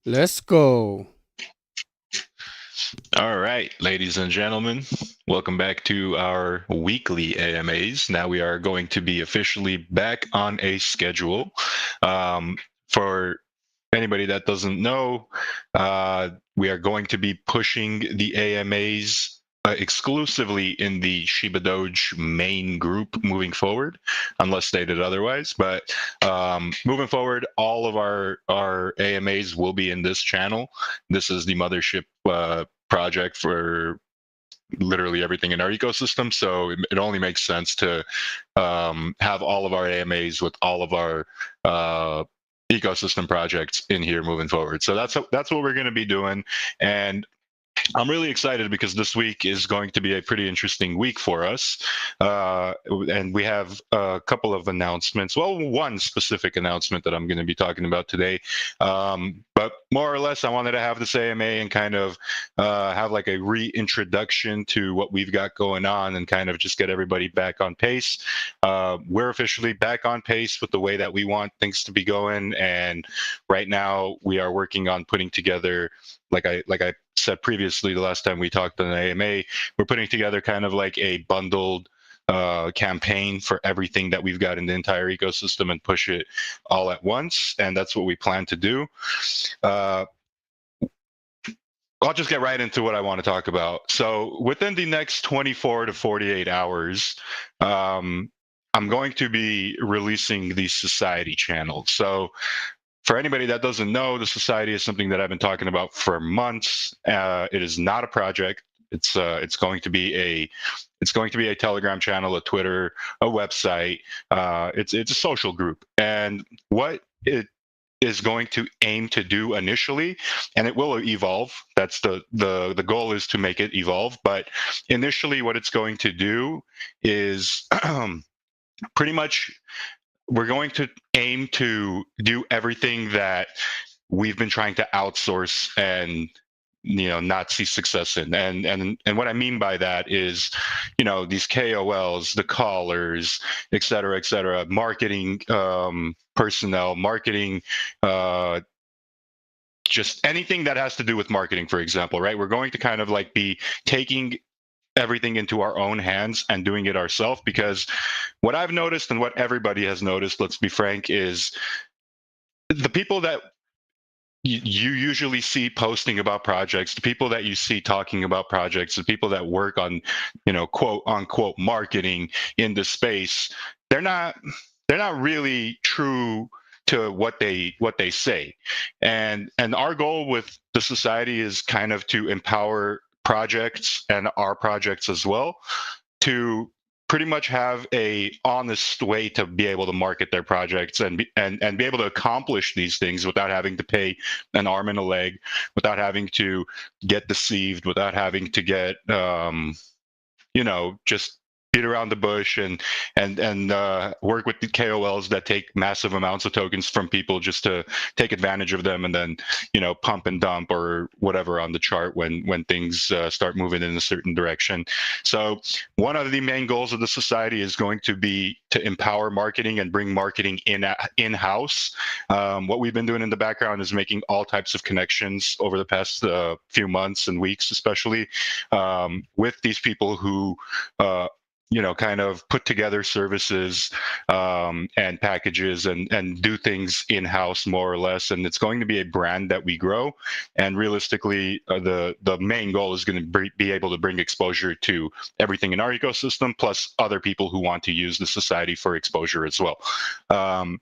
Let's go. All right, ladies and gentlemen, welcome back to our weekly AMAs. Now we are going to be officially back on a schedule. For anybody that doesn't know, we are going to be pushing the AMAs exclusively in the ShibaDoge main group moving forward, unless stated otherwise. But moving forward, all of our AMAs will be in this channel. This is the mothership project for literally everything in our ecosystem. So it only makes sense to have all of our AMAs with all of our ecosystem projects in here moving forward. So that's what we're going to be doing, and I'm really excited because this week is going to be a pretty interesting week for us. And we have a couple of announcements. Well, one specific announcement that I'm going to be talking about today. But more or less, I wanted to have this AMA and kind of have like a reintroduction to what we've got going on and kind of just get everybody back on pace. We're officially back on pace with the way that we want things to be going. And right now, we are working on putting together, like I said previously, the last time we talked on the AMA, we're putting together kind of like a bundled campaign for everything that we've got in the entire ecosystem and push it all at once. And that's what we plan to do. Uh, I'll just get right into what I want to talk about. So within the next 24 to 48 hours, um, I'm going to be releasing the society channel. So for anybody that doesn't know, the society is something that I've been talking about for months. It is not a project. It's going to be a Telegram channel, a Twitter, a website. It's a social group, and what it is going to aim to do initially, and it will evolve. That's the goal, is to make it evolve. But initially, what it's going to do is pretty much we're going to aim to do everything that we've been trying to outsource and not see success in. And what I mean by that is, these KOLs, the callers, et cetera, marketing personnel, marketing, just anything that has to do with marketing, for example, right? We're going to kind of like be taking everything into our own hands and doing it ourselves, because what I've noticed and what everybody has noticed, let's be frank, is the people that you usually see posting about projects, the people that you see talking about projects, the people that work on, quote unquote marketing in the space, they're not they're not really true to what they say. And our goal with the society is kind of to empower projects and our projects as well to pretty much have a honest way to be able to market their projects and be able to accomplish these things without having to pay an arm and a leg, without having to get deceived, without having to get just beat around the bush and work with the KOLs that take massive amounts of tokens from people just to take advantage of them and then pump and dump or whatever on the chart when things start moving in a certain direction. So one of the main goals of the society is going to be to empower marketing and bring marketing in house. What we've been doing in the background is making all types of connections over the past few months and weeks, especially with these people who uh, kind of put together services and packages and do things in house more or less. And it's going to be a brand that we grow. And realistically, the main goal is going to be able to bring exposure to everything in our ecosystem, plus other people who want to use the society for exposure as well. Um,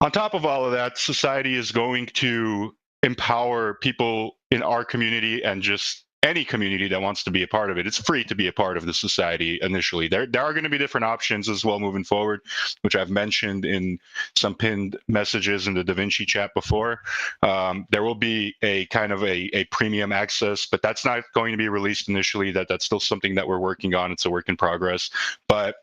on top of all of that, society is going to empower people in our community and just any community that wants to be a part of it. It's free to be a part of the society initially. There are going to be different options as well moving forward, which I've mentioned in some pinned messages in the Davinci chat before. There will be a kind of a premium access, but that's not going to be released initially. That's still something that we're working on. It's a work in progress, but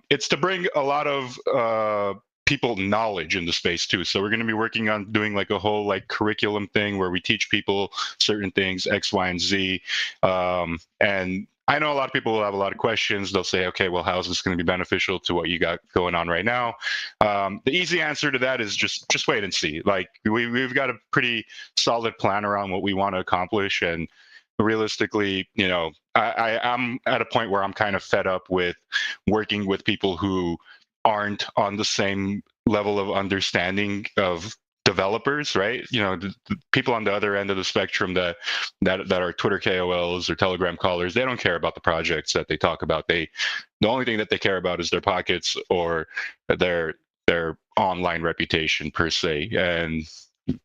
it's to bring a lot of people knowledge in the space too. So we're going to be working on doing like a whole like curriculum thing where we teach people certain things, X, Y, and Z, and I know a lot of people will have a lot of questions. They'll say, okay, well, how is this going to be beneficial to what you got going on right now? The easy answer to that is just wait and see. Like we've got a pretty solid plan around what we want to accomplish, and realistically, I'm at a point where I'm kind of fed up with working with people who aren't on the same level of understanding of developers, right? The people on the other end of the spectrum that are Twitter KOLs or Telegram callers, they don't care about the projects that they talk about. The only thing that they care about is their pockets or their online reputation per se. And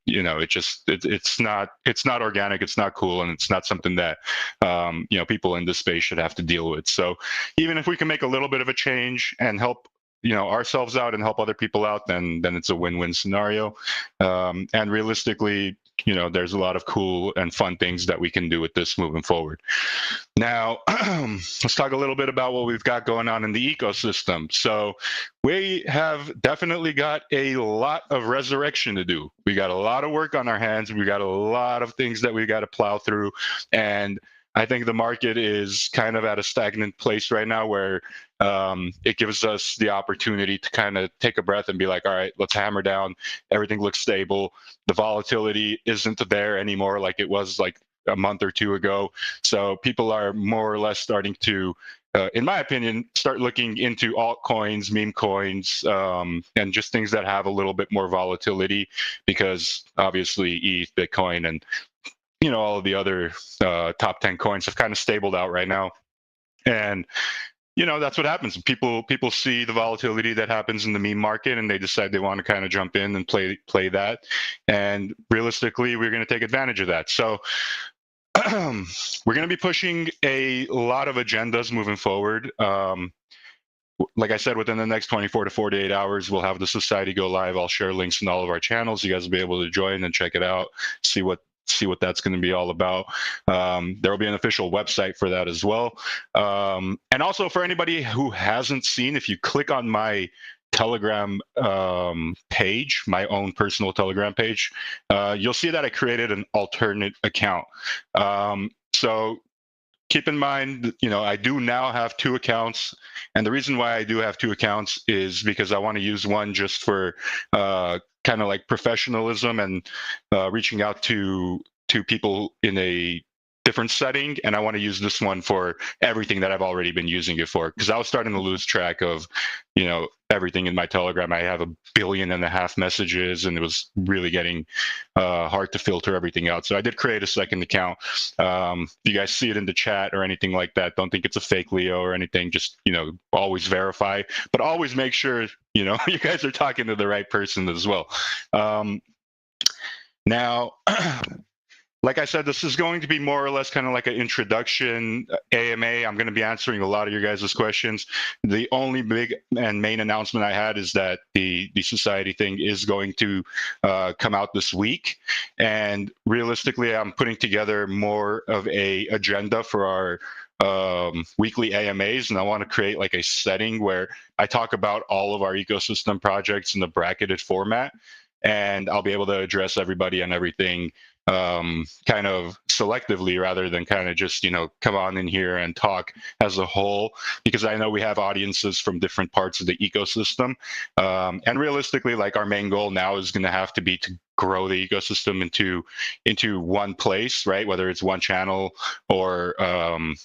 it's not organic, it's not cool, and it's not something that people in this space should have to deal with. So even if we can make a little bit of a change and help ourselves out and help other people out, then it's a win-win scenario. And realistically, there's a lot of cool and fun things that we can do with this moving forward. Now, let's talk a little bit about what we've got going on in the ecosystem. So we have definitely got a lot of resurrection to do. We got a lot of work on our hands. We got a lot of things that we got to plow through. And I think the market is kind of at a stagnant place right now where it gives us the opportunity to kind of take a breath and be like, all right, let's hammer down. Everything looks stable. The volatility isn't there anymore like it was like a month or two ago. So people are more or less starting to, in my opinion, start looking into altcoins, meme coins, and just things that have a little bit more volatility, because obviously ETH, Bitcoin, and all of the other top 10 coins have kind of stabled out right now. And that's what happens. People see the volatility that happens in the meme market, and they decide they want to kind of jump in and play that. And realistically, we're going to take advantage of that. So we're going to be pushing a lot of agendas moving forward. Like I said, within the next 24 to 48 hours, we'll have the society go live. I'll share links in all of our channels. You guys will be able to join and check it out, see what that's going to be all about. There will be an official website for that as well. And also for anybody who hasn't seen, if you click on my Telegram page, my own personal Telegram page, you'll see that I created an alternate account. So keep in mind, I do now have 2 accounts, and the reason why I do have 2 accounts is because I want to use one just for kind of like professionalism and reaching out to people in a different setting, and I want to use this one for everything that I've already been using it for, because I was starting to lose track of everything in my Telegram. I have 1.5 billion messages, and it was really getting hard to filter everything out. So I did create a second account. If you guys see it in the chat or anything like that, don't think it's a fake Leo or anything. Just always verify, but always make sure you guys are talking to the right person as well. Now like I said, this is going to be more or less kind of like an introduction AMA. I'm going to be answering a lot of your guys' questions. The only big and main announcement I had is that the society thing is going to come out this week. And realistically, I'm putting together more of a agenda for our weekly AMAs, and I want to create like a setting where I talk about all of our ecosystem projects in the bracketed format, and I'll be able to address everybody and everything kind of selectively, rather than kind of just come on in here and talk as a whole, because I know we have audiences from different parts of the ecosystem, and realistically, like, our main goal now is going to have to be to grow the ecosystem into one place, right? Whether it's one channel or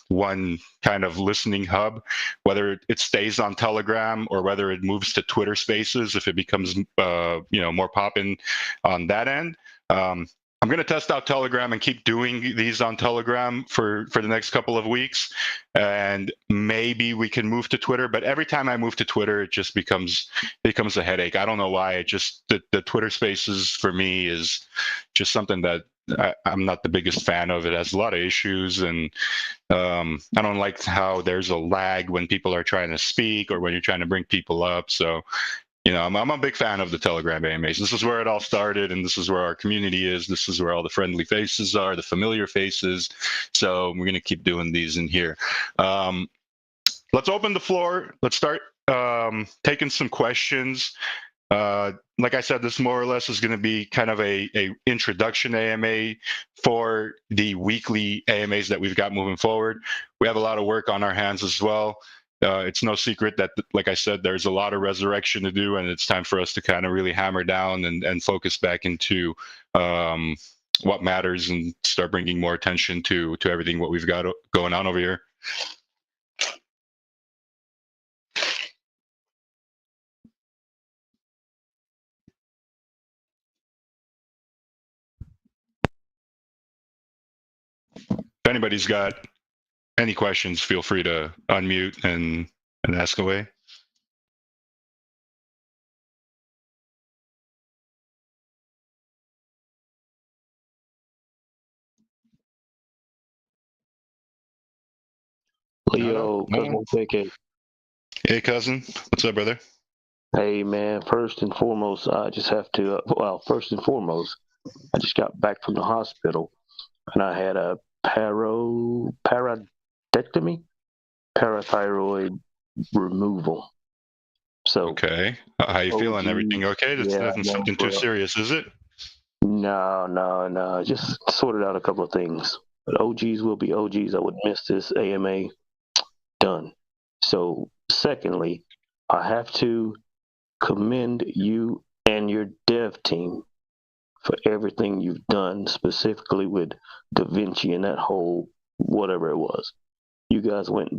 one kind of listening hub, whether it stays on Telegram or whether it moves to Twitter Spaces if it becomes more poppin' on that end. I'm going to test out Telegram and keep doing these on Telegram for the next couple of weeks, and maybe we can move to Twitter. But every time I move to Twitter, it just becomes a headache. I don't know why. It just the Twitter Spaces for me is just something that I'm not the biggest fan of. It has a lot of issues, and I don't like how there's a lag when people are trying to speak or when you're trying to bring people up. So I'm a big fan of the Telegram AMAs. This is where it all started, and this is where our community is. This is where all the friendly faces are, the familiar faces. So we're going to keep doing these in here. Let's open the floor. Let's start taking some questions. Like I said, this more or less is going to be kind of a introduction AMA for the weekly AMAs that we've got moving forward. We have a lot of work on our hands as well. It's no secret that, like I said, there's a lot of resurrection to do, and it's time for us to kind of really hammer down and focus back into what matters and start bringing more attention to everything what we've got going on over here. If anybody's got any questions, feel free to unmute and ask away. Leo, cousin KK. Hey, cousin. What's up, brother? Hey, man. First and foremost, I just have to, first and foremost, I just got back from the hospital and I had a parathyroid removal. So, okay. How you feeling? Everything okay? That's nothing something too serious, is it? No. Just sorted out a couple of things. But OGs will be OGs. I would miss this AMA. Done. So, secondly, I have to commend you and your dev team for everything you've done, specifically with Davinci and that whole whatever it was. You guys went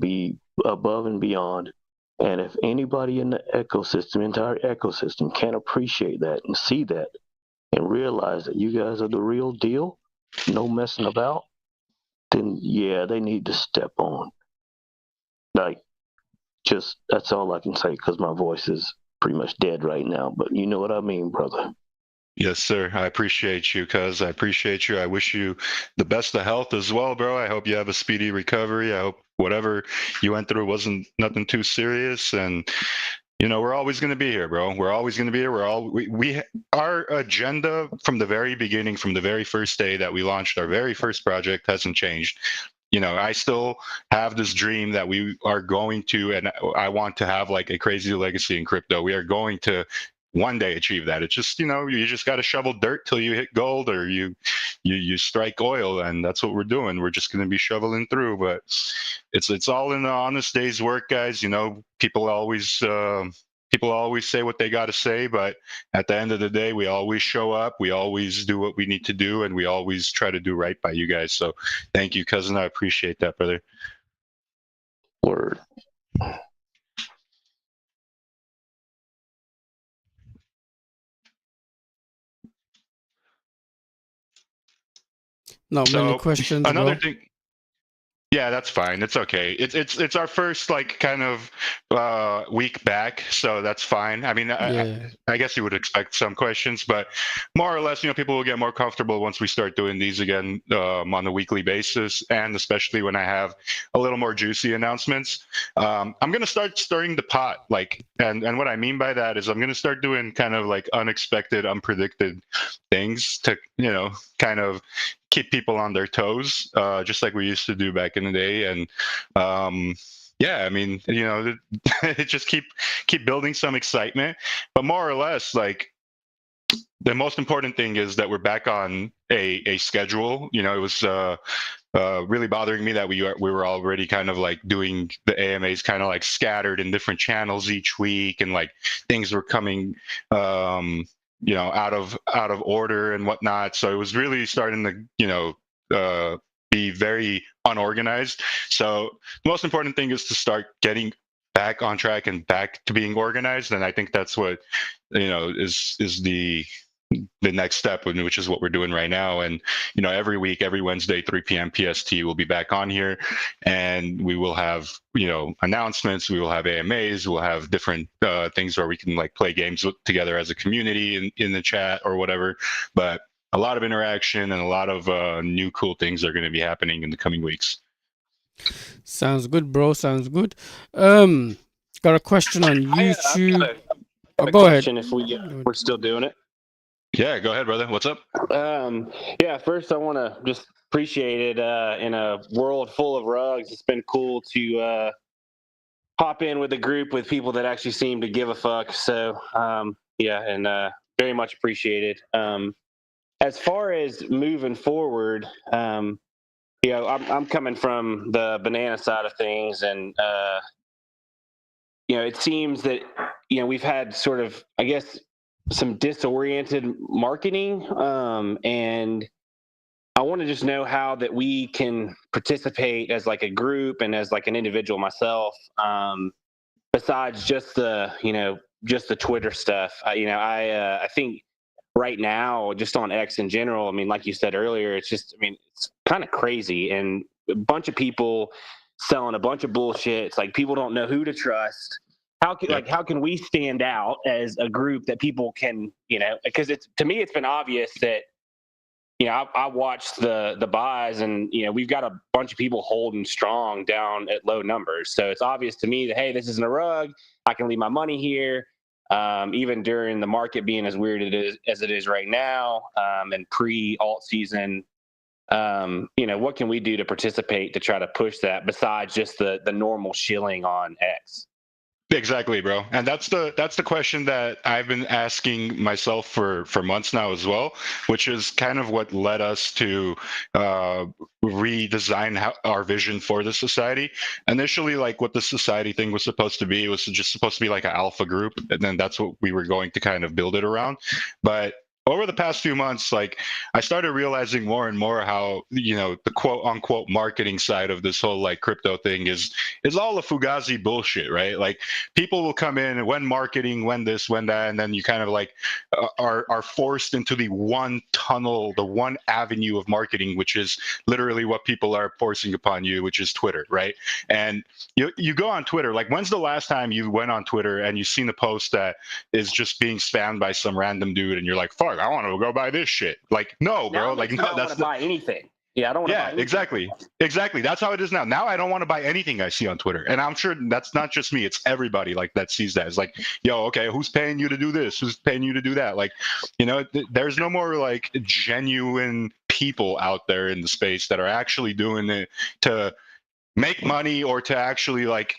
above and beyond. And if anybody in the ecosystem, entire ecosystem, can't appreciate that and see that and realize that you guys are the real deal, no messing about, then yeah, they need to step on. Like, just that's all I can say because my voice is pretty much dead right now. But you know what I mean, brother. Yes, sir. I appreciate you, cuz. I appreciate you. I wish you the best of health as well, bro. I hope you have a speedy recovery. I hope whatever you went through wasn't nothing too serious. And we're always going to be here, bro. We're always going to be here. Our agenda from the very beginning, from the very first day that we launched our very first project, hasn't changed. I still have this dream that we are going to, and I want to have like a crazy legacy in crypto. We are going to one day achieve that. It's just, you just got to shovel dirt till you hit gold, or you strike oil, and that's what we're doing. We're just going to be shoveling through, but it's all in the honest day's work, guys. People always say what they got to say, but at the end of the day, we always show up. We always do what we need to do, and we always try to do right by you guys. So thank you, cousin. I appreciate that, brother. Word. Not many questions, another bro. thing. Yeah, that's fine. It's okay. It's our first like kind of week back, so that's fine. I mean, Yeah. I guess you would expect some questions, but more or less, people will get more comfortable once we start doing these again on a weekly basis, and especially when I have a little more juicy announcements. I'm gonna start stirring the pot, and what I mean by that is I'm gonna start doing kind of like unexpected, unpredicted things to kind of keep people on their toes, just like we used to do back in the day. And yeah, I mean, just keep building some excitement. But more or less, like, the most important thing is that we're back on a schedule. It was really bothering me that we were already kind of like doing the AMAs kind of like scattered in different channels each week, and like things were coming out of order and whatnot. So it was really starting to be very unorganized. So the most important thing is to start getting back on track and back to being organized, and I think that's what is the next step, which is what we're doing right now. And every week, every Wednesday, 3 p.m. PST, we'll be back on here, and we will have announcements. We will have AMAs. We'll have different things where we can like play games together as a community in the chat or whatever. But a lot of interaction and a lot of new cool things are going to be happening in the coming weeks. Sounds good, bro. Sounds good. Got a question on YouTube. Go ahead. If we're still doing it. Yeah, go ahead, brother. What's up? Yeah, first I want to just appreciate it. In a world full of rugs, it's been cool to hop in with a group with people that actually seem to give a fuck. So Yeah, and very much appreciated. As far as moving forward, I'm coming from the banana side of things, and it seems that we've had sort of, I guess, some disoriented marketing, and I want to just know how that we can participate as like a group and as like an individual myself, besides just the Twitter stuff. I think right now, just on X in general, I mean, like you said earlier, it's kind of crazy, and a bunch of people selling a bunch of bullshit. It's like people don't know who to trust. How can we stand out as a group that people can, because to me, it's been obvious that, I watched the buys, and we've got a bunch of people holding strong down at low numbers. So it's obvious to me that, hey, this isn't a rug. I can leave my money here, even during the market being as weird as it is right now, and pre-alt season. What can we do to participate to try to push that besides just the normal shilling on X? Exactly, bro. And that's the question that I've been asking myself for months now as well, which is kind of what led us to redesign our vision for the society. Initially, like what the society thing was supposed to be, was just supposed to be like an alpha group, and then that's what we were going to kind of build it around. But over the past few months, like I started realizing more and more how, the quote unquote marketing side of this whole like crypto thing is all a fugazi bullshit, right? Like people will come in and when marketing, when this, when that, and then you kind of like are forced into the one tunnel, the one avenue of marketing, which is literally what people are forcing upon you, which is Twitter, right? And you go on Twitter, like when's the last time you went on Twitter and you've seen a post that is just being spammed by some random dude and you're like, fuck, I want to go buy this shit. Like, no, bro. Now Like, no, I don't want to buy anything. Yeah, I don't want to buy anything. Exactly. That's how it is now. Now I don't want to buy anything I see on Twitter. And I'm sure that's not just me. It's everybody like that sees that. It's like, yo, okay, who's paying you to do this? Who's paying you to do that? Like, there's no more like genuine people out there in the space that are actually doing it to make money or to actually like,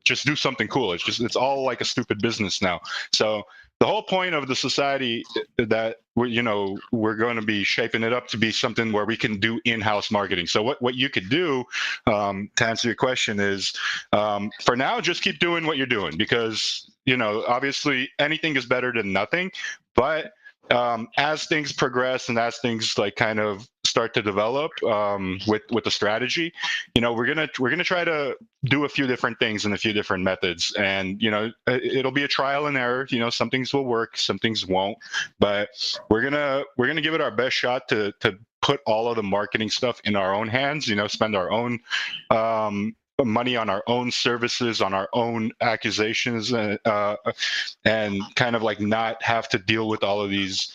just do something cool. It's all like a stupid business now. So the whole point of the society that we're going to be shaping it up to be something where we can do in-house marketing. So what you could do, to answer your question, is for now just keep doing what you're doing, because obviously anything is better than nothing. But as things progress and as things like kind of start to develop with the strategy, we're gonna try to do a few different things and a few different methods, and it'll be a trial and error. Some things will work, some things won't, but we're gonna give it our best shot to put all of the marketing stuff in our own hands. Spend our own money on our own services, on our own accusations, and kind of like not have to deal with all of these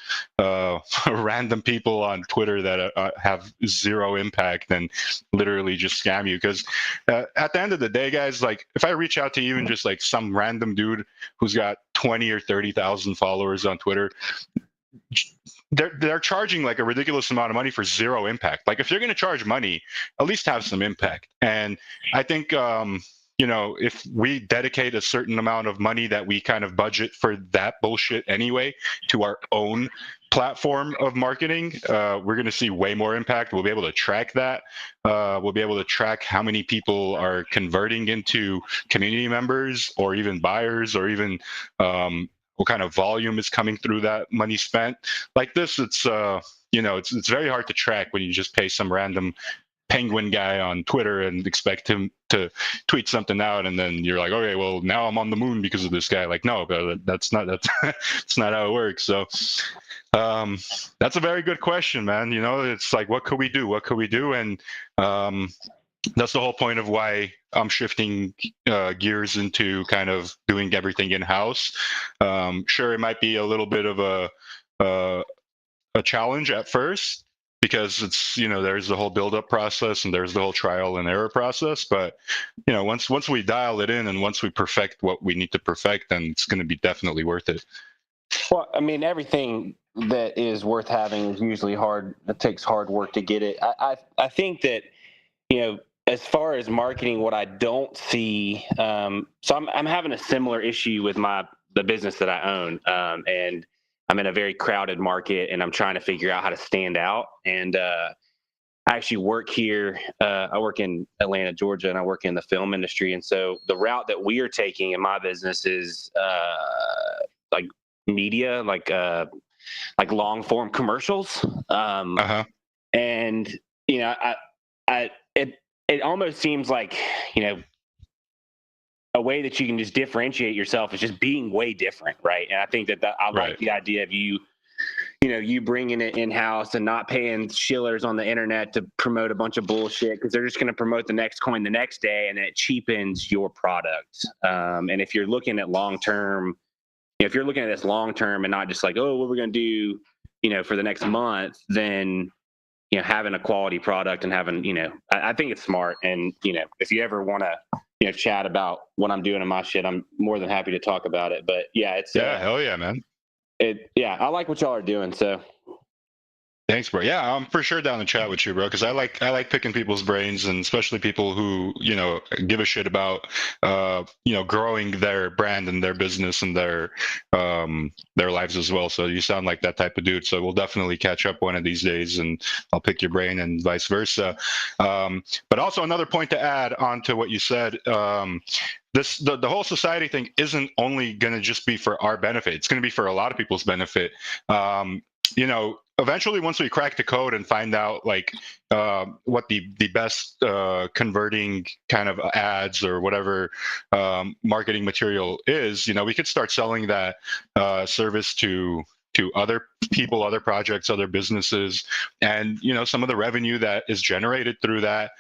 random people on Twitter that have zero impact and literally just scam you. Because at the end of the day, guys, like if I reach out to even just like some random dude who's got 20 or 30,000 followers on Twitter, they're charging like a ridiculous amount of money for zero impact. Like if you're going to charge money, at least have some impact. And I think if we dedicate a certain amount of money that we kind of budget for that bullshit anyway to our own platform of marketing, we're going to see way more impact. We'll be able to track that. We'll be able to track how many people are converting into community members or even buyers, or even what kind of volume is coming through that money spent. Like this, it's it's very hard to track when you just pay some random penguin guy on Twitter and expect him to tweet something out, and then you're like, okay, well now I'm on the moon because of this guy. Like, no, but that's not how it works. So that's a very good question, man. It's like, what could we do? And that's the whole point of why I'm shifting gears into kind of doing everything in house. Sure, it might be a little bit of a challenge at first, because it's there's the whole build-up process and there's the whole trial and error process. But once we dial it in and once we perfect what we need to perfect, then it's going to be definitely worth it. Well, I mean, everything that is worth having is usually hard. It takes hard work to get it. I think that as far as marketing, what I don't see, so I'm having a similar issue with my the business that I own. And I'm in a very crowded market, and I'm trying to figure out how to stand out. And I actually work here. I work in Atlanta, Georgia, and I work in the film industry. And so the route that we are taking in my business is like media, like long form commercials. And you know, it almost seems like, you know, a way that you can just differentiate yourself is just being way different, right? And I think that I like the idea of you bringing it in house and not paying shillers on the internet to promote a bunch of bullshit, because they're just going to promote the next coin the next day, and it cheapens your product. And if you're looking at long term, if you're looking at this long term and not just like, oh, what we're going to do, you know, for the next month, then, you know, having a quality product and having, you know, I think it's smart. And, you know, if you ever want to, you know, chat about what I'm doing in my shit, I'm more than happy to talk about it. But yeah, it's hell yeah, man. I like what y'all are doing. So thanks, bro. Yeah, I'm for sure down to chat with you, bro, because I like picking people's brains, and especially people who, you know, give a shit about you know, growing their brand and their business and their lives as well. So you sound like that type of dude. So we'll definitely catch up one of these days, and I'll pick your brain and vice versa. But also another point to add on to what you said. The whole society thing isn't only going to just be for our benefit. It's going to be for a lot of people's benefit. You know, eventually, once we crack the code and find out like what the best converting kind of ads or whatever marketing material is, you know, we could start selling that service to other people, other projects, other businesses. And, you know, some of the revenue that is generated through that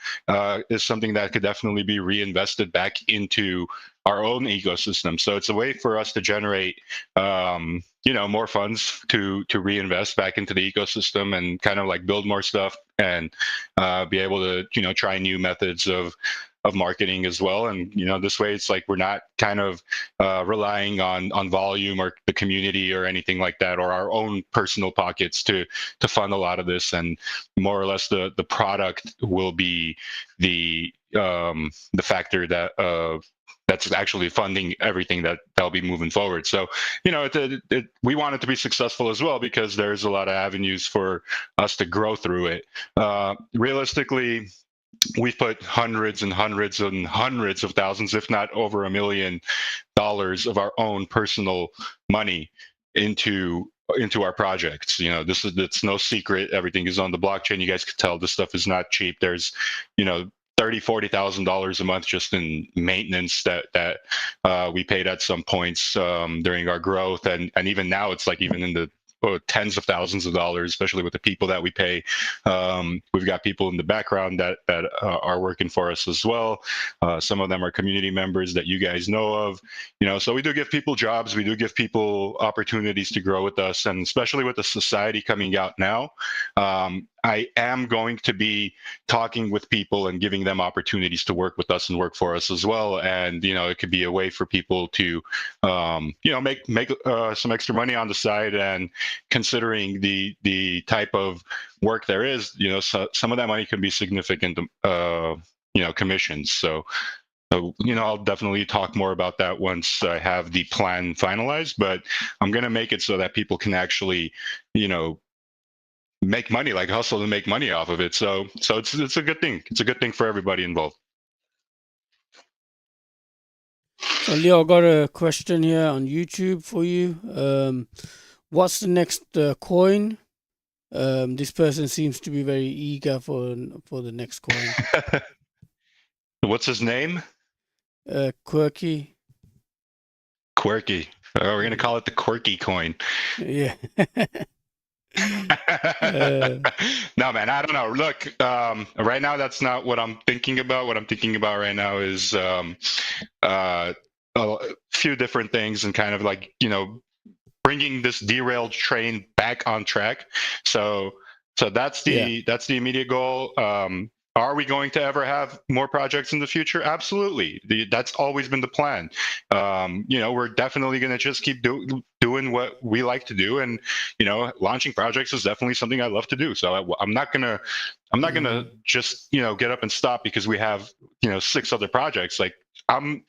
is something that could definitely be reinvested back into our own ecosystem. So it's a way for us to generate, you know, more funds to reinvest back into the ecosystem and kind of like build more stuff and be able to, you know, try new methods of marketing as well. And, you know, this way it's like we're not kind of relying on volume or the community or anything like that, or our own personal pockets to fund a lot of this. And more or less the product will be the factor that that's actually funding everything that'll be moving forward. So, you know, we want it to be successful as well, because there's a lot of avenues for us to grow through it. Realistically, we've put hundreds and hundreds and hundreds of thousands, if not over $1 million of our own personal money into our projects. You know, it's no secret. Everything is on the blockchain. You guys could tell this stuff is not cheap. There's, you know, $30,000-$40,000 a month just in maintenance that we paid at some points during our growth, and even now it's like even in the tens of thousands of dollars, especially with the people that we pay. We've got people in the background that are working for us as well. Some of them are community members that you guys know of. You know, so we do give people jobs. We do give people opportunities to grow with us, and especially with the society coming out now. I am going to be talking with people and giving them opportunities to work with us and work for us as well. And, you know, it could be a way for people to, you know, make some extra money on the side. And considering the type of work there is, you know, so some of that money can be significant, you know, commissions. So, you know, I'll definitely talk more about that once I have the plan finalized, but I'm going to make it so that people can actually, you know, make money, like hustle and make money off of it. So it's a good thing. It's a good thing for everybody involved. So Leo, I got a question here on YouTube for you. What's the next coin? This person seems to be very eager for the next coin. What's his name? Quirky. Quirky. Oh, we're gonna call it the Quirky coin. Yeah. No, man, I don't know. Look, right now that's not what I'm thinking about. What I'm thinking about right now is a few different things, and kind of like, you know, bringing this derailed train back on track. So that's the immediate goal. Are we going to ever have more projects in the future? Absolutely. That's always been the plan. You know, we're definitely going to just keep doing what we like to do, and, you know, launching projects is definitely something I love to do. So I'm not gonna just, you know, get up and stop because we have, you know, 6 other projects. Like I'm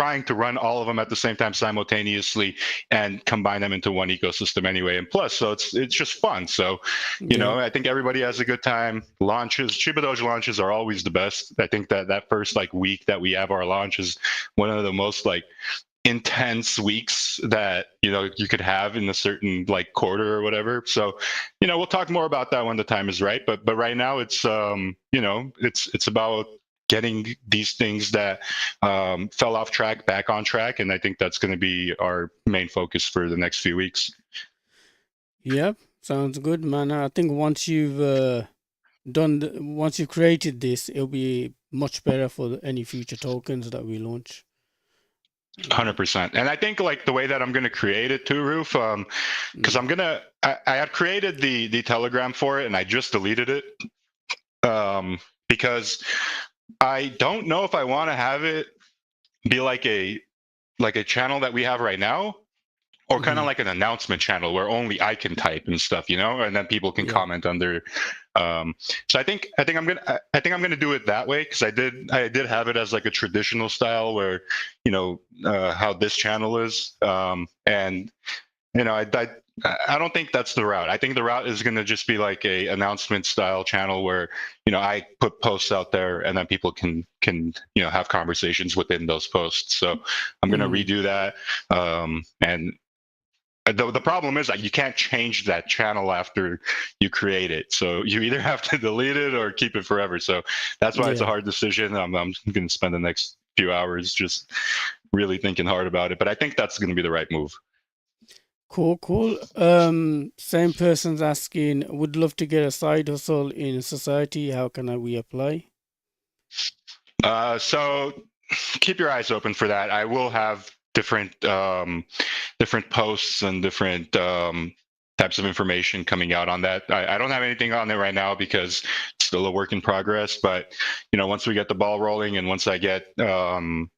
trying to run all of them at the same time simultaneously and combine them into one ecosystem anyway. And plus, so it's just fun. So, you know, I think everybody has a good time. Launches, ShibaDoge launches are always the best. I think that first like week that we have our launch is one of the most like intense weeks that, you know, you could have in a certain like quarter or whatever. So, you know, we'll talk more about that when the time is right. But right now it's you know, it's about getting these things that fell off track back on track, and I think that's going to be our main focus for the next few weeks. Yep, sounds good, man. I think once you've once you've created this, it'll be much better for any future tokens that we launch. 100%. And I think like the way that I'm going to create it too, Roof, because I had created the Telegram for it and I just deleted it because I don't know if I want to have it be like a channel that we have right now, or kind of like an announcement channel where only I can type and stuff, you know, and then people can comment under. So I think I'm gonna do it that way, because I did have it as like a traditional style where, you know, how this channel is, and you know, I don't think that's the route. I think the route is going to just be like a announcement style channel where, you know, I put posts out there and then people can you know, have conversations within those posts. So I'm going to redo that, and the problem is that you can't change that channel after you create it. So you either have to delete it or keep it forever. So that's why it's a hard decision. I'm going to spend the next few hours just really thinking hard about it. But I think that's going to be the right move. Cool. Same person's asking, would love to get a side hustle in society. How can we apply? So keep your eyes open for that. I will have different posts and different types of information coming out on that. I don't have anything on there right now because it's still a work in progress. But you know, once we get the ball rolling and once I get everything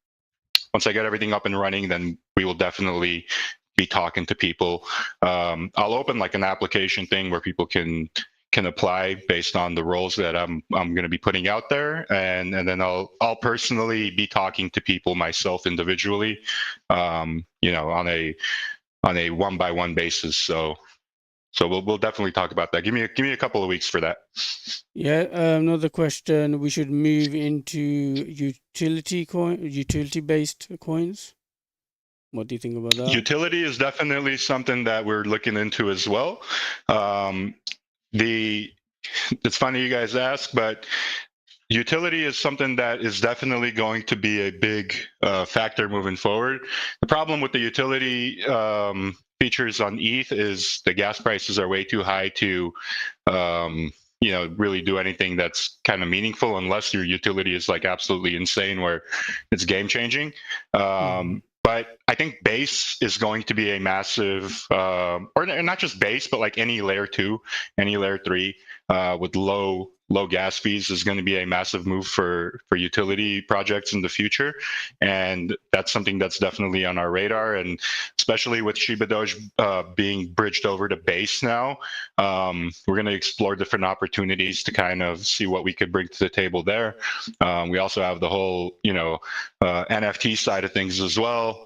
up and running, then we will definitely be talking to people. I'll open like an application thing where people can apply based on the roles that I'm going to be putting out there, and then I'll personally be talking to people myself individually, you know, on a 1-by-1 basis. So we'll definitely talk about that. Give me a couple of weeks for that. Yeah. Another question: we should move into utility-based coins. What do you think about that? Utility is definitely something that we're looking into as well. It's funny you guys ask, but utility is something that is definitely going to be a big factor moving forward. The problem with the utility features on ETH is the gas prices are way too high to you know, really do anything that's kind of meaningful unless your utility is like absolutely insane where it's game changing. But I think base is going to be a massive, or not just base, but like any layer 2, any layer 3 with low gas fees is going to be a massive move for utility projects in the future. And that's something that's definitely on our radar. And especially with ShibaDoge being bridged over to base now, we're going to explore different opportunities to kind of see what we could bring to the table there. We also have the whole, you know, NFT side of things as well,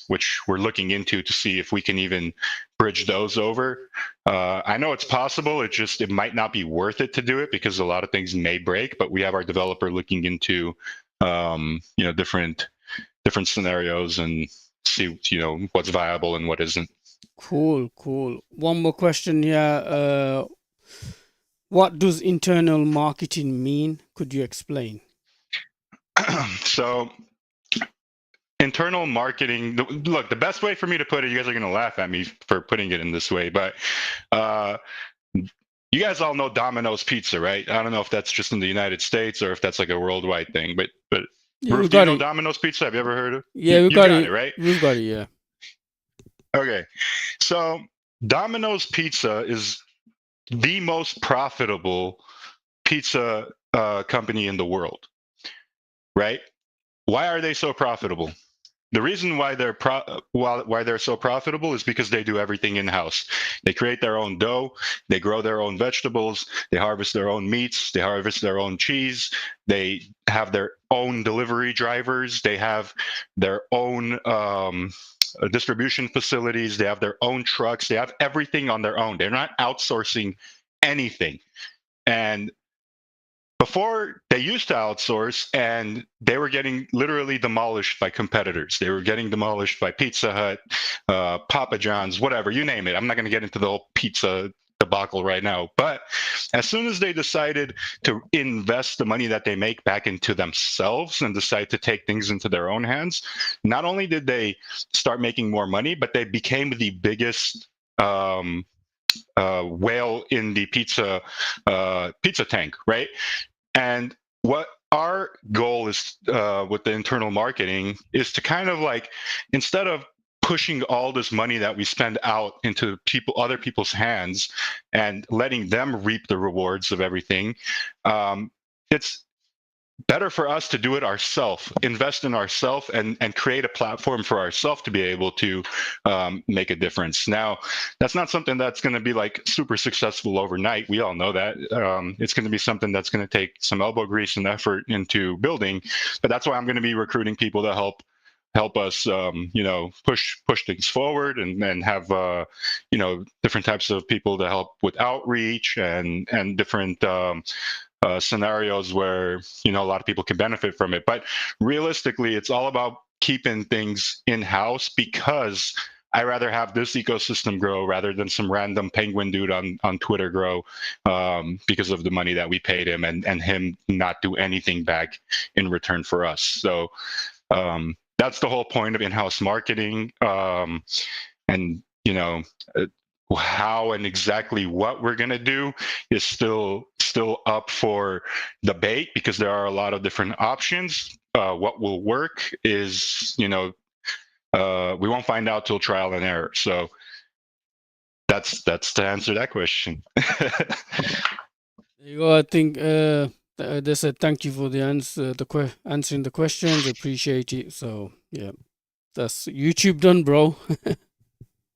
which we're looking into to see if we can even bridge those over. I know it's possible. It might not be worth it to do it because a lot of things may break, but we have our developer looking into, you know, different scenarios and see, you know, what's viable and what isn't. Cool. One more question here. What does internal marketing mean? Could you explain? So internal marketing, look, the best way for me to put it, you guys are going to laugh at me for putting it in this way, but you guys all know Domino's Pizza, right? I don't know if that's just in the United States or if that's like a worldwide thing, but Yeah, Roof, do you know Domino's Pizza? Have you ever heard of it? Yeah, you got it, right? We've got it, yeah. Okay. So Domino's Pizza is the most profitable pizza company in the world, right? Why are they so profitable? the reason why they're so profitable is because they do everything in house. They create their own dough, they grow their own vegetables, they harvest their own meats, they harvest their own cheese, they have their own delivery drivers, they have their own distribution facilities, they have their own trucks, they have everything on their own. They're not outsourcing anything. And before, they used to outsource, and they were getting literally demolished by competitors. They were getting demolished by Pizza Hut, Papa John's, whatever, you name it. I'm not going to get into the whole pizza debacle right now. But as soon as they decided to invest the money that they make back into themselves and decide to take things into their own hands, not only did they start making more money, but they became the biggest whale in the pizza tank, right? And what our goal is with the internal marketing is to kind of like, instead of pushing all this money that we spend out into other people's hands and letting them reap the rewards of everything, it's better for us to do it ourselves, invest in ourselves, and create a platform for ourselves to be able to make a difference. Now, that's not something that's going to be like super successful overnight. We all know that. It's going to be something that's going to take some elbow grease and effort into building. But that's why I'm going to be recruiting people to help us, push things forward, and have different types of people to help with outreach and different scenarios where a lot of people can benefit from it. But realistically, it's all about keeping things in-house, because I rather have this ecosystem grow rather than some random penguin dude on Twitter grow, because of the money that we paid him, and him not do anything back in return for us. So that's the whole point of in-house marketing. And how and exactly what we're going to do is still up for debate, because there are a lot of different options. What will work is, we won't find out till trial and error. So that's to answer that question. There you go. I think they said thank you for the answering the questions. Appreciate it. So yeah, that's YouTube done, bro.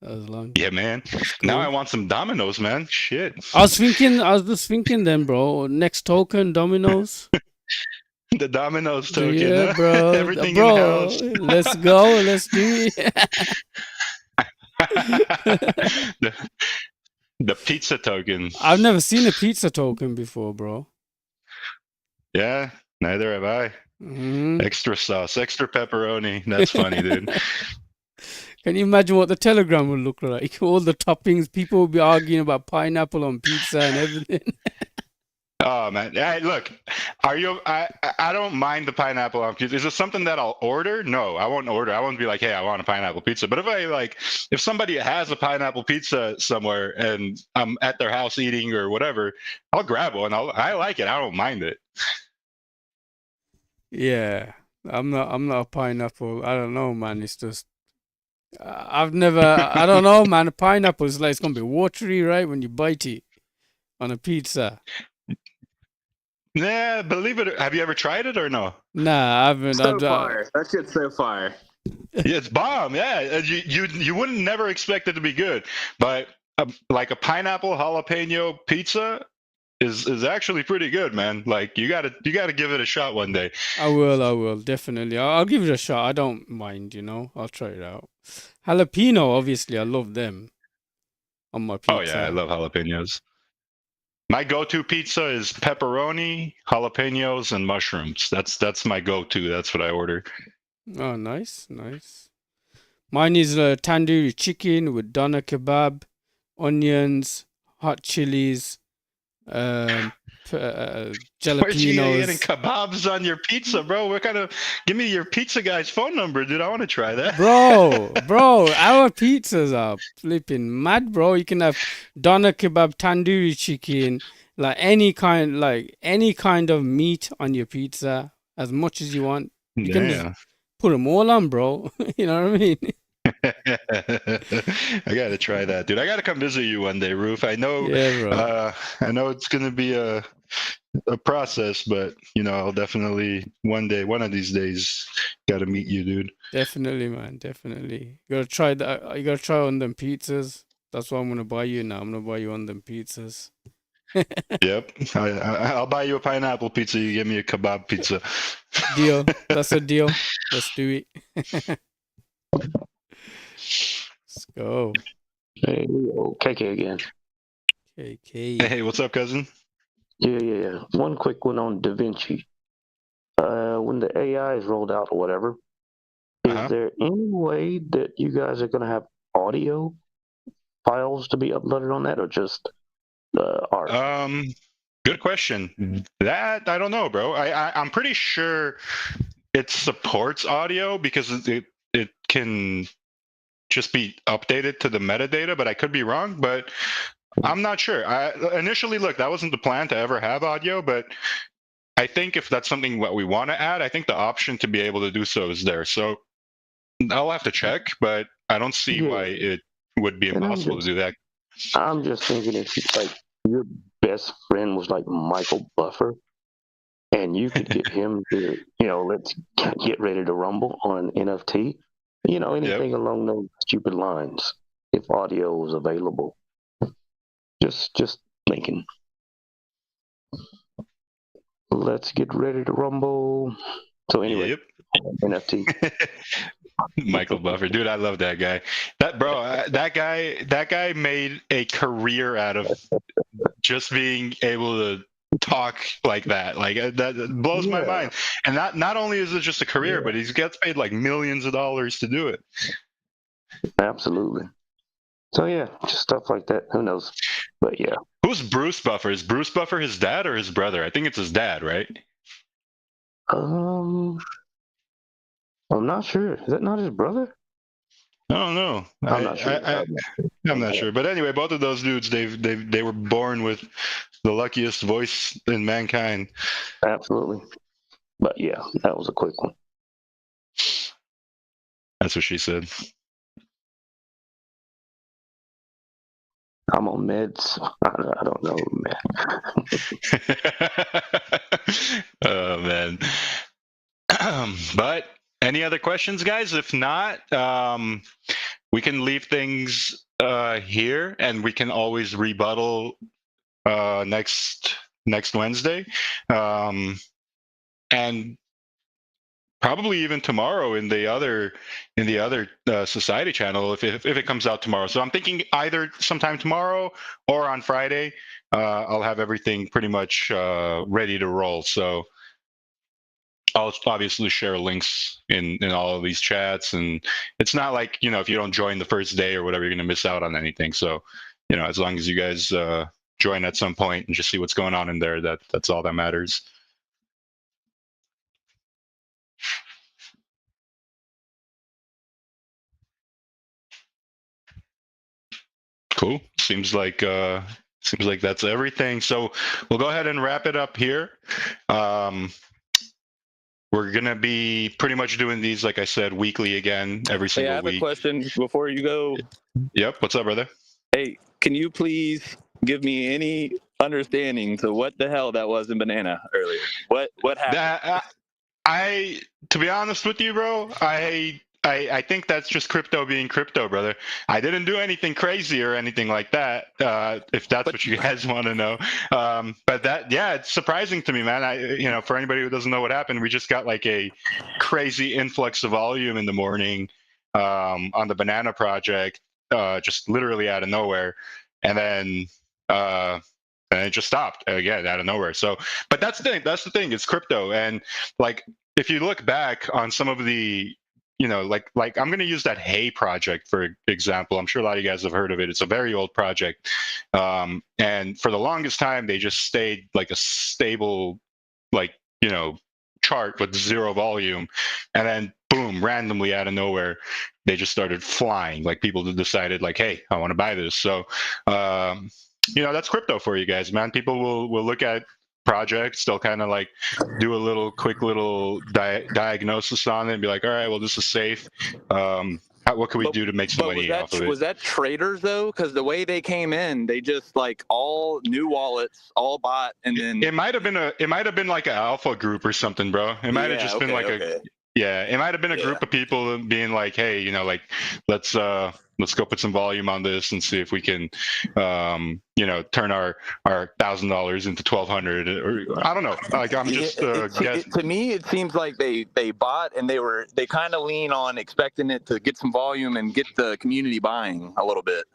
That was long. Yeah, man. Cool. Now I want some dominoes, man. Shit. I was just thinking then, bro. Next token, dominoes. The dominoes token. Yeah, huh? bro. Everything bro, in-house. Let's go. Let's do it. the pizza token. I've never seen a pizza token before, bro. Yeah, neither have I. Mm-hmm. Extra sauce, extra pepperoni. That's funny, dude. Can you imagine what the Telegram would look like? All the toppings, people would be arguing about pineapple on pizza and everything. Oh man, hey, look, I don't mind the pineapple on pizza. Is it something that I'll order? No, I won't order. I won't be like, hey, I want a pineapple pizza. But if somebody has a pineapple pizza somewhere and I'm at their house eating or whatever, I'll grab one. I like it. I don't mind it. Yeah, I'm not a pineapple. I don't know, man. It's just I don't know, man. A pineapple is like, it's gonna be watery, right, when you bite it on a pizza. Yeah, believe it. Have you ever tried it or no? Nah, I haven't. So fire. That shit's so fire. Yeah, it's bomb. Yeah, you wouldn't never expect it to be good, but like a pineapple jalapeno pizza is actually pretty good, man. Like you gotta give it a shot one day. I will definitely. I'll give it a shot. I don't mind, I'll try it out. Jalapeno, obviously, I love them on my pizza. Oh yeah, I love jalapenos. My go-to pizza is pepperoni, jalapenos, and mushrooms. That's my go-to. That's what I order. Oh, nice. Mine is tandoori chicken with doner kebab, onions, hot chilies, jalapenos. Where'd you get getting kebabs on your pizza, bro? Give me your pizza guy's phone number, dude. I want to try that. Bro, our pizzas are flipping mad, bro. You can have doner kebab, tandoori chicken, like any kind of meat on your pizza, as much as you want. You can just put them all on, bro. You know what I mean? I gotta try that, dude. I gotta come visit you one day, Roof. I know. Yeah, bro. I know it's gonna be a process, but I'll definitely one of these days, got to meet you, dude. Definitely, man. Definitely. You gotta try that. You gotta try on them pizzas. That's what I'm gonna buy you now. I'm gonna buy you on them pizzas. Yep, I'll buy you a pineapple pizza. You give me a kebab pizza. Deal. That's a deal. Let's do it. Let's go. Hey, KK again. KK. Hey, what's up, cousin? Yeah. One quick one on Davinci. When the AI is rolled out or whatever, is there any way that you guys are going to have audio files to be uploaded on that, or just art? Good question. That I don't know, bro. I'm pretty sure it supports audio because it can just be updated to the metadata, but I could be wrong. But I'm not sure. Initially, look, that wasn't the plan to ever have audio, but I think if that's something what we want to add, I think the option to be able to do so is there. So I'll have to check, but I don't see why it would be impossible to do that. I'm just thinking if like your best friend was like Michael Buffer, and you could get him to, let's get ready to rumble on an NFT, anything along those stupid lines, if audio was available. Just thinking. Let's get ready to rumble. So anyway, NFT. Michael Buffer, dude, I love that guy. That guy made a career out of just being able to talk like that. Like that blows my mind. And not only is it just a career, but he gets paid like millions of dollars to do it. Absolutely. So yeah, just stuff like that. Who knows? But yeah. Who's Bruce Buffer? Is Bruce Buffer his dad or his brother? I think it's his dad, right? I'm not sure. Is that not his brother? I don't know. I'm not sure. I'm not sure. But anyway, both of those dudes, they were born with the luckiest voice in mankind. Absolutely. But yeah, that was a quick one. That's what she said. I'm on meds. I don't know, man. Oh man. But any other questions, guys? If not, we can leave things here, and we can always rebuttal next Wednesday, and probably even tomorrow in the other society channel if it comes out tomorrow. So I'm thinking either sometime tomorrow or on Friday. I'll have everything pretty much ready to roll. So I'll obviously share links in all of these chats, and it's not like if you don't join the first day or whatever, you're going to miss out on anything. So as long as you guys join at some point and just see what's going on in there, that's all that matters. Cool. Seems like that's everything. So we'll go ahead and wrap it up here. We're gonna be pretty much doing these, like I said, weekly again, every single week. Hey, I have a question before you go. Yep. What's up, brother? Hey, can you please give me any understanding to what the hell that was in Banana earlier? What happened? To be honest with you, bro, I think that's just crypto being crypto, brother. I didn't do anything crazy or anything like that, if that's what you guys want to know. But it's surprising to me, man. For anybody who doesn't know what happened, we just got like a crazy influx of volume in the morning on the Banana project, just literally out of nowhere. And then it just stopped again out of nowhere. So, but that's the thing. It's crypto. And like, if you look back on some of the, like I'm going to use that Hey project, for example. I'm sure a lot of you guys have heard of it. It's a very old project. And for the longest time, they just stayed like a stable, chart with zero volume. And then boom, randomly out of nowhere, they just started flying. Like people decided like, hey, I want to buy this. So, that's crypto for you guys, man. People will look at projects, they'll kind of like do a quick little diagnosis on it and be like, all right, well, this is safe. what can we do to make some money off of it? Was that traders though? Because the way they came in, they just like all new wallets, all bought, and then it might have been like an alpha group or something, bro. It might have just been like it might have been a group of people being like, hey, you know, like let's go put some volume on this and see if we can, you know, turn our $1,000 into 1,200, or I don't know. Like I'm just guessing. To me, it seems like they bought and they kind of lean on expecting it to get some volume and get the community buying a little bit,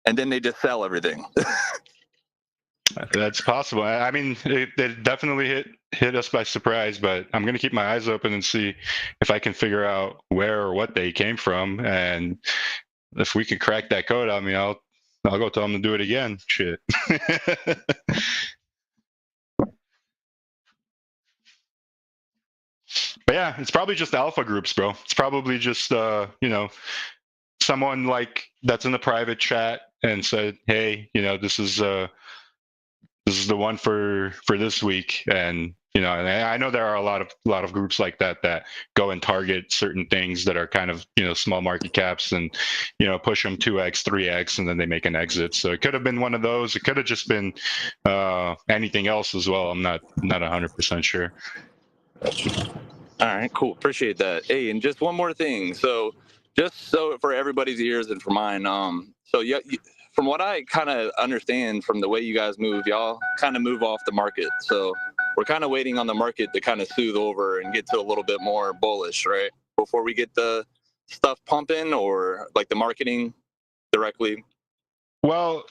and then they just sell everything. That's possible. I mean, it definitely hit us by surprise, but I'm going to keep my eyes open and see if I can figure out where or what they came from. And if we can crack that code, I mean, I'll go tell them to do it again. Shit. But yeah, it's probably just alpha groups, bro. It's probably just, you know, someone like that's in the private chat and said, hey, you know, this is the one for this week. And you know, and I know there are a lot of groups like that go and target certain things that are kind of, you know, small market caps, and you know, push them 2x 3x, and then they make an exit. So it could have been one of those. It could have just been anything else as well. I'm not 100% sure. All right, cool. Appreciate that. Hey, and just one more thing. So just so for everybody's ears and for mine, so yeah, from what I kind of understand from the way you guys move, y'all kind of move off the market. So we're kind of waiting on the market to kind of soothe over and get to a little bit more bullish, right? Before we get the stuff pumping, or like the marketing directly. Well,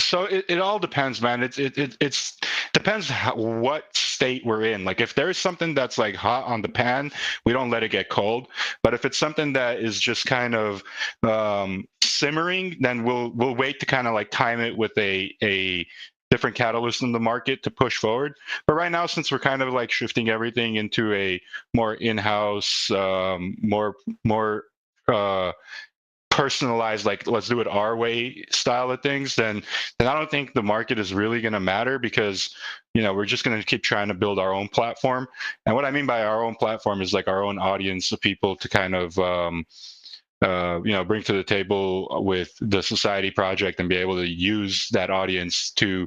so it all depends, man. It's depends what state we're in. Like if there's something that's like hot on the pan, we don't let it get cold. But if it's something that is just kind of simmering, then we'll wait to kind of like time it with a different catalyst in the market to push forward. But right now, since we're kind of like shifting everything into a more in-house, more personalized, like let's do it our way style of things, then I don't think the market is really going to matter, because you know, we're just going to keep trying to build our own platform. And what I mean by our own platform is like our own audience of people to kind of you know, bring to the table with the society project, and be able to use that audience to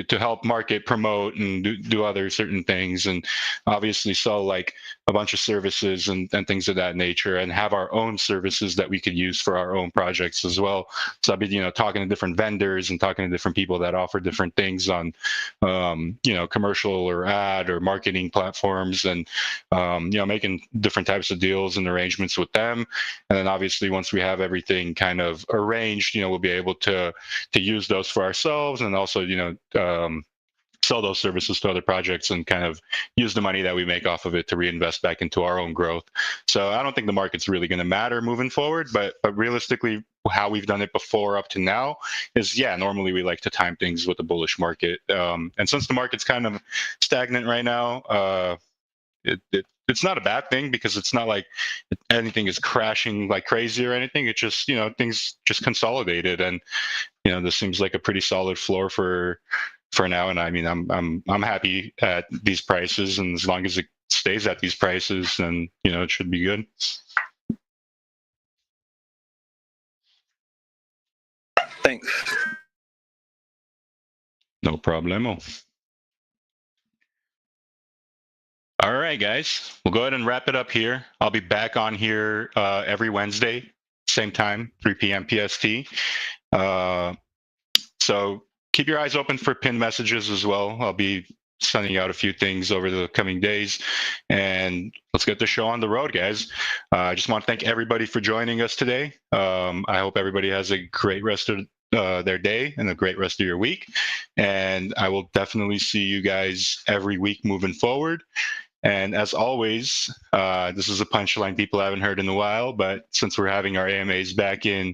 help market, promote, and do other certain things, and obviously sell like a bunch of services and things of that nature, and have our own services that we could use for our own projects as well. So I'll be, you know, talking to different vendors and talking to different people that offer different things on, you know, commercial or ad or marketing platforms, and you know, making different types of deals and arrangements with them. And then obviously once we have everything kind of arranged, you know, we'll be able to use those for ourselves, and also, you know, sell those services to other projects, and kind of use the money that we make off of it to reinvest back into our own growth. So I don't think the market's really going to matter moving forward, but realistically, how we've done it before up to now is, yeah, normally we like to time things with a bullish market. And since the market's kind of stagnant right now, it's not a bad thing, because it's not like anything is crashing like crazy or anything. It just, you know, things just consolidated, and you know, this seems like a pretty solid floor for now. And I mean, I'm happy at these prices, and as long as it stays at these prices, then you know, it should be good. Thanks. No problemo. All right, guys, we'll go ahead and wrap it up here. I'll be back on here every Wednesday, same time, 3 p.m. PST. So keep your eyes open for pinned messages as well. I'll be sending out a few things over the coming days, and let's get the show on the road, guys. I just want to thank everybody for joining us today. I hope everybody has a great rest of their day and a great rest of your week. And I will definitely see you guys every week moving forward. And as always, this is a punchline people haven't heard in a while, but since we're having our AMAs back in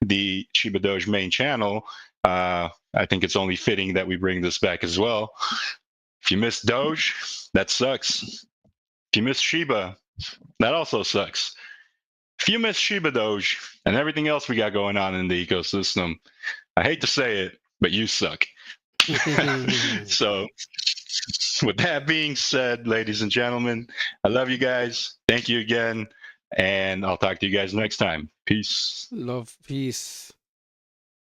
the ShibaDoge main channel, I think it's only fitting that we bring this back as well. If you miss Doge, that sucks. If you miss Shiba, that also sucks. If you miss ShibaDoge and everything else we got going on in the ecosystem, I hate to say it, but you suck. So with that being said, ladies and gentlemen, I love you guys. Thank you again. and I'll talk to you guys next time. Peace. Love, peace.